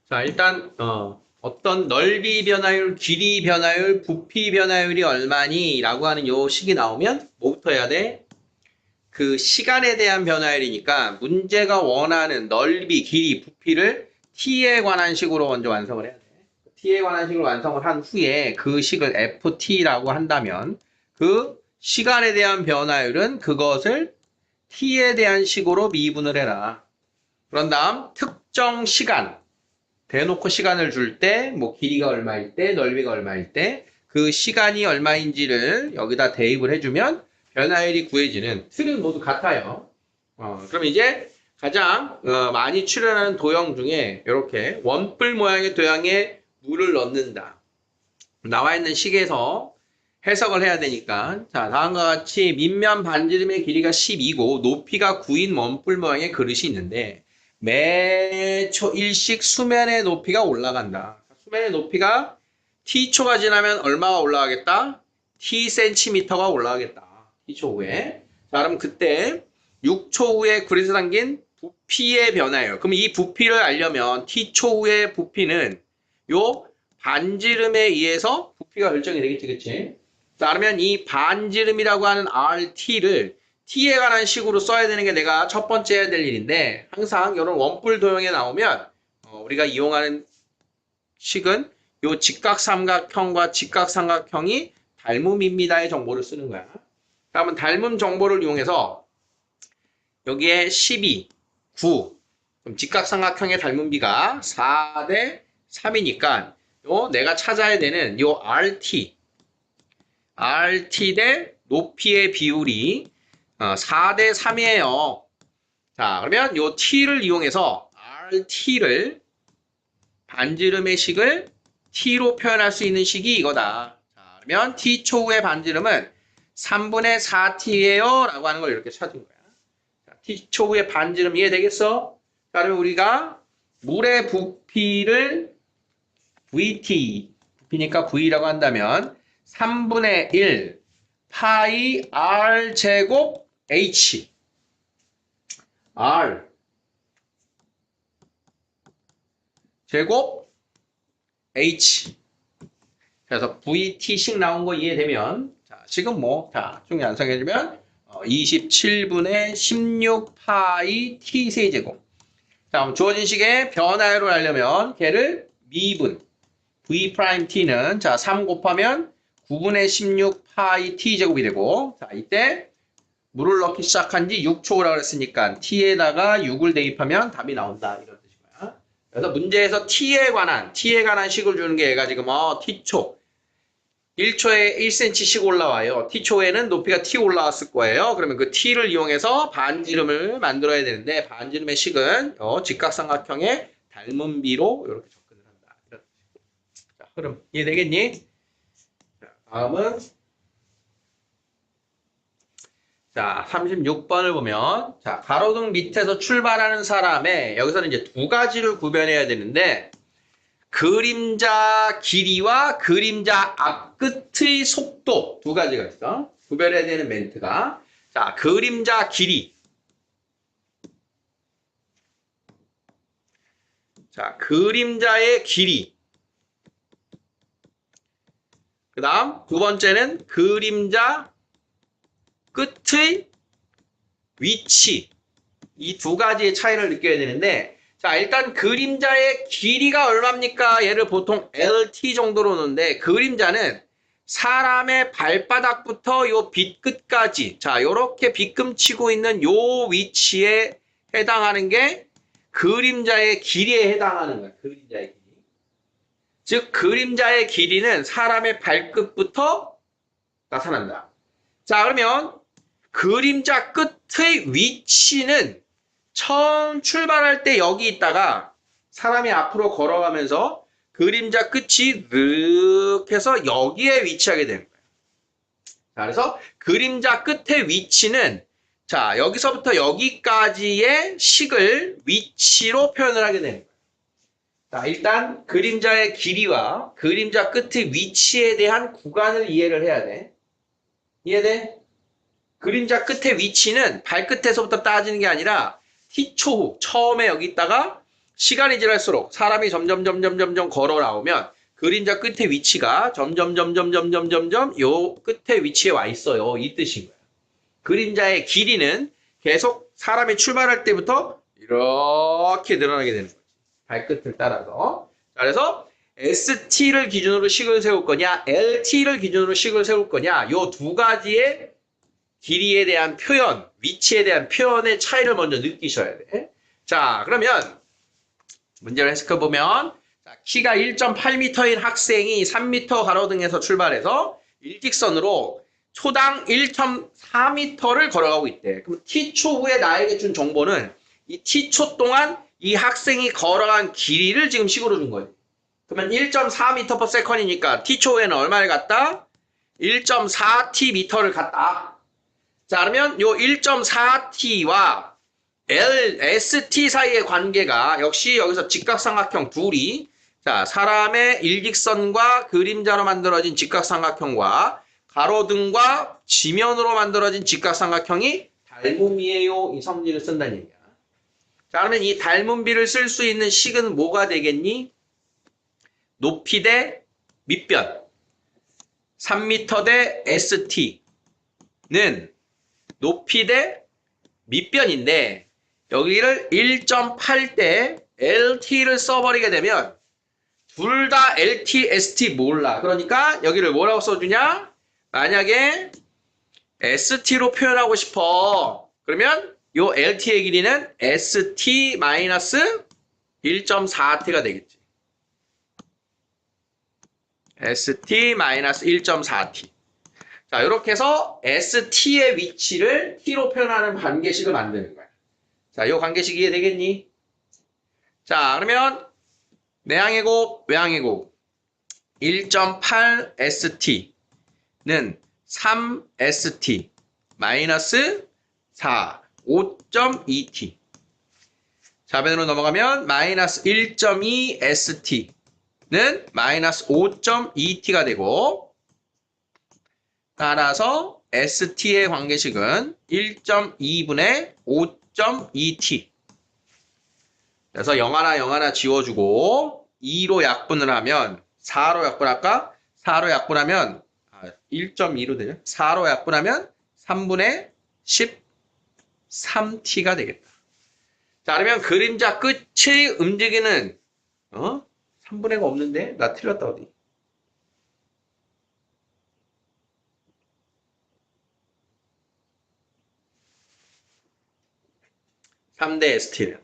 자, 일단 어떤 넓이 변화율, 길이 변화율, 부피 변화율이 얼마니? 라고 하는 요 식이 나오면 뭐부터 해야 돼? 그 시간에 대한 변화율이니까 문제가 원하는 넓이, 길이, 부피를 t에 관한 식으로 먼저 완성을 해야 돼. t에 관한 식으로 완성을 한 후에 그 식을 ft라고 한다면 그 시간에 대한 변화율은 그것을 t에 대한 식으로 미분을 해라. 그런 다음 특정 시간, 대놓고 시간을 줄 때, 뭐 길이가 얼마일 때, 넓이가 얼마일 때, 그 시간이 얼마인지를 여기다 대입을 해주면 변화율이 구해지는 틀은 모두 같아요. 그럼 이제 가장 많이 출현하는 도형 중에 이렇게 원뿔 모양의 도형에 물을 넣는다. 나와 있는 식에서 해석을 해야 되니까 자 다음과 같이 밑면 반지름의 길이가 12고 높이가 9인 원뿔 모양의 그릇이 있는데 매초 일씩 수면의 높이가 올라간다. 수면의 높이가 t초가 지나면 얼마가 올라가겠다? tcm가 올라가겠다. t초 후에. 자 그럼 그때 6초 후에 그릇에 담긴 부피의 변화예요. 그럼 이 부피를 알려면 t초 후의 부피는 요 반지름에 의해서 부피가 결정이 되겠지, 그치? 자, 그러면 이 반지름이라고 하는 RT를 T에 관한 식으로 써야 되는 게 내가 첫 번째 해야 될 일인데, 항상 이런 원뿔 도형에 나오면, 우리가 이용하는 식은 요 직각삼각형과 직각삼각형이 닮음입니다의 정보를 쓰는 거야. 그러면 닮음 정보를 이용해서 여기에 12, 9, 그럼 직각삼각형의 닮음비가 4 대 3이니까 요 내가 찾아야 되는 요 RT 대 높이의 비율이 4 대 3이에요. 자, 그러면 요 T를 이용해서 RT를 반지름의 식을 T로 표현할 수 있는 식이 이거다. 자, 그러면 T 초후의 반지름은 3분의 4T예요. 라고 하는 걸 이렇게 찾은 거야. 자, T 초후의 반지름 이해되겠어? 자, 그러면 우리가 물의 부피를 VT, 부피니까 V라고 한다면 3분의 1 파이 R 제곱 H R 제곱 H 그래서 VT식 나온 거 이해되면 자, 지금 뭐 자, 중에 완성해주면 27분의 16 파이 T 세제곱 자, 주어진 식의 변화율을 알려면 걔를 미분 V 프라임 T는 자, 3 곱하면 9분의 16 파이 T 제곱이 되고 자, 이때 물을 넣기 시작한 지 6초라고 그랬으니까 T에다가 6을 대입하면 답이 나온다. 이런 뜻이고요. 그래서 문제에서 T에 관한 식을 주는 게 얘가 지금 T초. 1초에 1cm씩 올라와요. T초에는 높이가 T 올라왔을 거예요. 그러면 그 T를 이용해서 반지름을 만들어야 되는데 반지름의 식은 직각삼각형의 닮은비로 이렇게 접근을 한다. 자, 흐름 이해되겠니? 자, 다음은 자, 36번을 보면, 자, 가로등 밑에서 출발하는 사람의, 여기서는 이제 두 가지를 구별해야 되는데, 그림자 길이와 그림자 앞끝의 속도 두 가지가 있어. 구별해야 되는 멘트가. 자, 그림자 길이. 자, 그림자의 길이. 그 다음, 두 번째는 그림자 끝의 위치. 이 두 가지의 차이를 느껴야 되는데, 자, 일단 그림자의 길이가 얼마입니까? 얘를 보통 LT 정도로 놓는데, 그림자는 사람의 발바닥부터 요 빗끝까지, 자, 요렇게 빗금치고 있는 요 위치에 해당하는 게 그림자의 길이에 해당하는 거야. 그림자의 길이. 즉, 그림자의 길이는 사람의 발끝부터 나타난다. 자, 그러면 그림자 끝의 위치는 처음 출발할 때 여기 있다가 사람이 앞으로 걸어가면서 그림자 끝이 르륵 해서 여기에 위치하게 되는 거예요. 자, 그래서 그림자 끝의 위치는 자, 여기서부터 여기까지의 식을 위치로 표현을 하게 되는 거예요. 자, 일단 그림자의 길이와 그림자 끝의 위치에 대한 구간을 이해를 해야 돼. 이해돼? 그림자 끝의 위치는 발끝에서부터 따지는 게 아니라 T초 후 처음에 여기 있다가 시간이 지날수록 사람이 점점 걸어 나오면 그림자 끝에 위치가 점점 요 끝에 위치에 와 있어요. 이 뜻인 거예요. 그림자의 길이는 계속 사람이 출발할 때부터 이렇게 늘어나게 되는 거지. 발끝을 따라서. 자, 그래서 ST를 기준으로 식을 세울 거냐, LT를 기준으로 식을 세울 거냐, 요 두 가지의 길이에 대한 표현, 위치에 대한 표현의 차이를 먼저 느끼셔야 돼. 자, 그러면 문제를 해석해 보면 키가 1.8m인 학생이 3m 가로등에서 출발해서 일직선으로 초당 1.4m를 걸어가고 있대. 그럼 t초 후에 나에게 준 정보는 이 t초 동안 이 학생이 걸어간 길이를 지금 식으로 준 거예요. 그러면 1.4m/s이니까 t초 후에는 얼마를 갔다? 1.4tm를 갔다. 자, 그러면 요 1.4t와 ST 사이의 관계가 역시 여기서 직각삼각형 둘이 자, 사람의 일직선과 그림자로 만들어진 직각삼각형과 가로등과 지면으로 만들어진 직각삼각형이 닮음이에요. 이 성질을 쓴다는 얘기야. 자, 그러면 이 닮음비를 쓸 수 있는 식은 뭐가 되겠니? 높이 대 밑변. 3m 대 ST는 높이 대 밑변인데 여기를 1.8 대 LT를 써버리게 되면 둘 다 LT, ST 몰라. 그러니까 여기를 뭐라고 써주냐? 만약에 ST로 표현하고 싶어. 그러면 요 LT의 길이는 ST-1.4t가 되겠지. ST-1.4t. 자, 이렇게 해서 ST의 위치를 T로 표현하는 관계식을 만드는 거야. 자, 이 관계식 이해되겠니? 자, 그러면 내항의 곱, 외항의 곱 1.8st는 3st 마이너스 4, 5.2t. 좌변으로 넘어가면 마이너스 1.2st는 마이너스 5.2t가 되고 따라서 st의 관계식은 1.2분의 5.2t. 그래서 0 하나 지워주고 2로 약분을 하면 4로 약분할까? 4로 약분하면 1.2로 되죠? 4로 약분하면 3분의 13t가 되겠다. 자, 그러면 그림자 끝이 움직이는 3분의가 없는데? 나 틀렸다 어디? (3 대 ST는)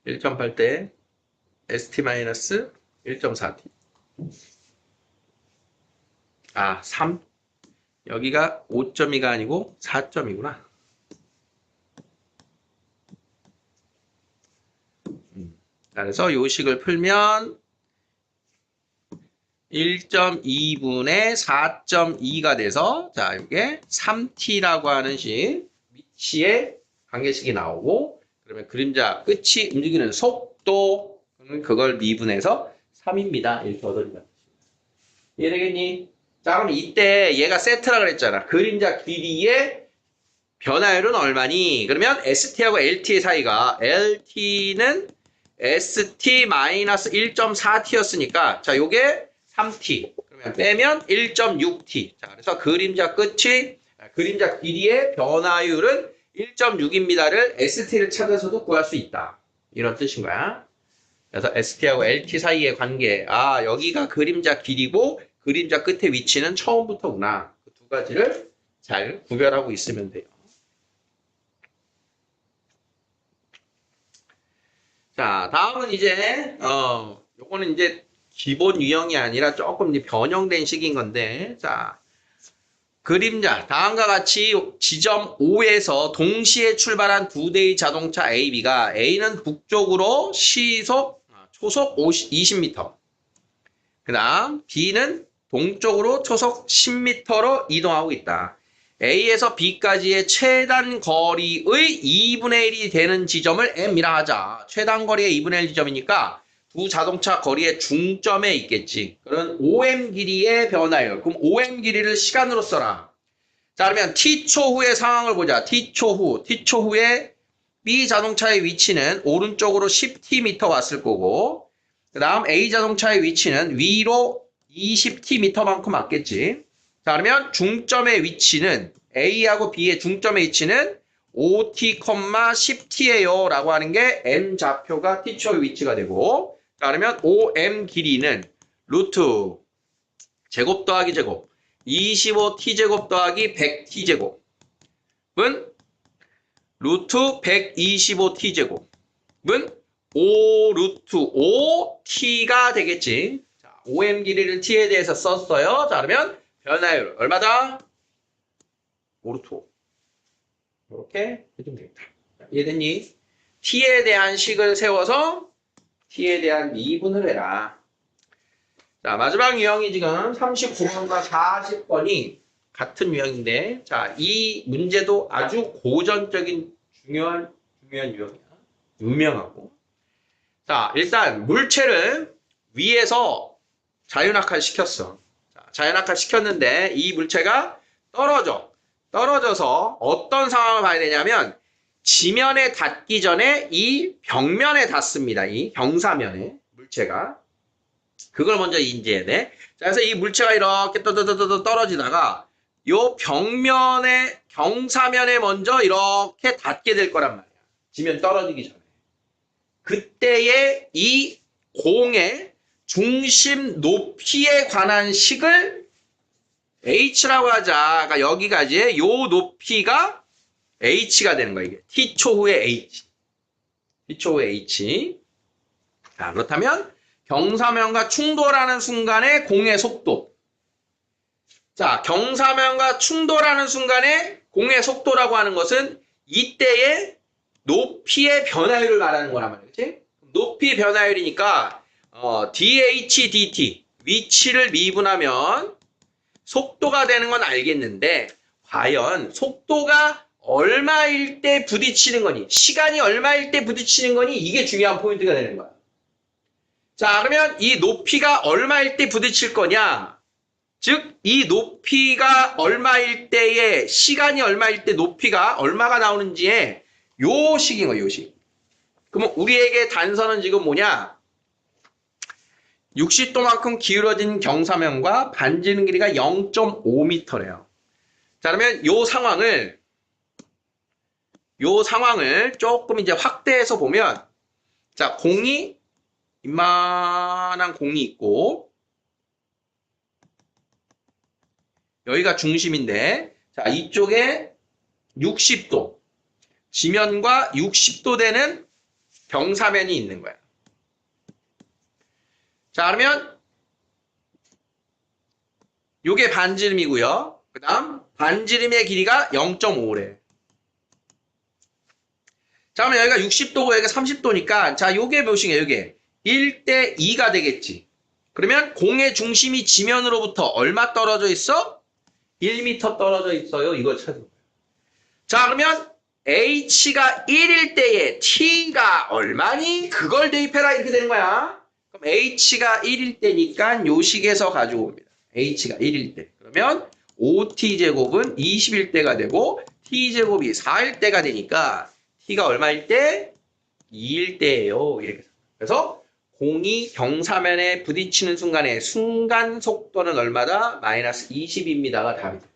1.8대 ST-1.4t. 3. 여기가 5.2가 아니고 4.2구나. 그래서 요 식을 풀면 1.2분의 4.2가 돼서 자, 이게 3t라고 하는 식 위치의 관계식이 나오고 그러면 그림자 끝이 움직이는 속도 그걸 미분해서 3입니다. 이렇게 얻어진다. 이해되겠니? 자, 그럼 이때 얘가 세트라 그랬잖아. 그림자 길이의 변화율은 얼마니? 그러면 ST하고 LT의 사이가 LT는 ST-1.4t였으니까 자, 요게 3t. 그러면 빼면 1.6t. 자, 그래서 그림자 길이의 변화율은 1.6입니다를 ST를 찾아서도 구할 수 있다. 이런 뜻인 거야. 그래서 ST하고 LT 사이의 관계. 여기가 그림자 길이고 그림자 끝의 위치는 처음부터구나. 그 두 가지를 잘 구별하고 있으면 돼요. 자, 다음은 이제 요거는 이제 기본 유형이 아니라 조금 이제 변형된 식인 건데, 자, 그림자 다음과 같이 지점 O에서 동시에 출발한 두 대의 자동차 A, B가 A는 북쪽으로 초속 20m, 그 다음 B는 동쪽으로 초속 10m로 이동하고 있다. A에서 B까지의 최단 거리의 2분의 1이 되는 지점을 M이라 하자. 최단 거리의 2분의 1 지점이니까 두 자동차 거리의 중점에 있겠지. 그런 OM 길이의 변화율. 그럼 OM 길이를 시간으로 써라. 자, 그러면 T초 후의 상황을 보자. T초 후에 B 자동차의 위치는 오른쪽으로 10t 왔을 거고, 그 다음 A 자동차의 위치는 위로 20t만큼 왔겠지. 자, 그러면 중점의 위치는 A하고 B의 중점의 위치는 5t, 10t예요 라고 하는 게 M 좌표가 t초의 위치가 되고, 자, 그러면 OM 길이는 루트 제곱 더하기 제곱 25t제곱 더하기 100t제곱은 루트 125t제곱은 5 루트 5t가 되겠지. 자, OM 길이를 t에 대해서 썼어요. 자, 그러면 변화율 얼마다? 5 루트 5. 이렇게 해주면 되겠다. 이해됐니? t에 대한 식을 세워서 t에 대한 미분을 해라. 자, 마지막 유형이 지금 39번과 40번이 같은 유형인데, 자, 이 문제도 아주 고전적인 중요한 유형이야. 유명하고. 자, 일단 물체를 위에서 자연낙하 시켰어. 자, 자연낙하 시켰는데 이 물체가 떨어져서 어떤 상황을 봐야 되냐면 지면에 닿기 전에 이 벽면에 닿습니다. 이 경사면에 물체가. 그걸 먼저 인지해야 돼. 자, 그래서 이 물체가 이렇게 떨어지다가 요 벽면에 경사면에 먼저 이렇게 닿게 될 거란 말이야. 지면 떨어지기 전에. 그때의 이 공의 중심 높이에 관한 식을 h라고 하자. 그러니까 여기까지의 요 높이가 h가 되는 거야. 이게 t초 후에 h. t초 후에 h. 자, 그렇다면 경사면과 충돌하는 순간의 공의 속도. 자, 경사면과 충돌하는 순간의 공의 속도라고 하는 것은 이때의 높이의 변화율을 말하는 거란 말이야. 그치? 높이 변화율이니까 dh, dt 위치를 미분하면 속도가 되는 건 알겠는데 과연 속도가 얼마일 때 부딪히는 거니? 시간이 얼마일 때 부딪히는 거니? 이게 중요한 포인트가 되는 거야. 자, 그러면 이 높이가 얼마일 때 부딪힐 거냐? 즉, 이 높이가 얼마일 때에 시간이 얼마일 때 높이가 얼마가 나오는지에 요 식인 거예요, 요 식. 그러면 우리에게 단서는 지금 뭐냐? 60도만큼 기울어진 경사면과 반지름 길이가 0.5m래요. 자, 그러면 요 상황을 조금 이제 확대해서 보면, 자, 이만한 공이 있고, 여기가 중심인데, 자, 이쪽에 60도, 지면과 60도 되는 경사면이 있는 거야. 자, 그러면 요게 반지름이고요. 그 다음 반지름의 길이가 0.5래. 자, 그러면 여기가 60도고 여기가 30도니까 자, 요게 몇이에요? 요게 1대 2가 되겠지. 그러면 공의 중심이 지면으로부터 얼마 떨어져 있어? 1m 떨어져 있어요. 이걸 찾는 거예요. 자, 그러면 h가 1일 때에 t가 얼마니? 그걸 대입해라 이렇게 되는 거야. 그럼 h가 1일 때니까 요 식에서 가지고 옵니다. h가 1일 때. 그러면 5t제곱은 20일 때가 되고 t제곱이 4일 때가 되니까 t가 얼마일 때? 2일 때예요. 이렇게. 그래서 공이 경사면에 부딪히는 순간의 순간 속도는 얼마다? 마이너스 20입니다가 답이다.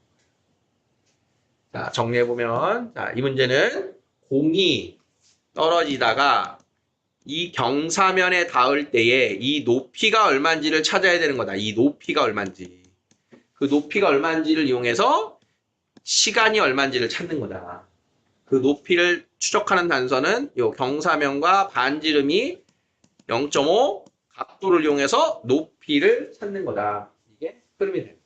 자, 정리해보면, 자, 이 문제는 공이 떨어지다가 이 경사면에 닿을 때에 이 높이가 얼마인지를 찾아야 되는 거다. 이 높이가 얼마인지. 그 높이가 얼마인지를 이용해서 시간이 얼마인지를 찾는 거다. 그 높이를 추적하는 단서는 이 경사면과 반지름이 0.5 각도를 이용해서 높이를 찾는 거다. 이게 흐름이 됩니다.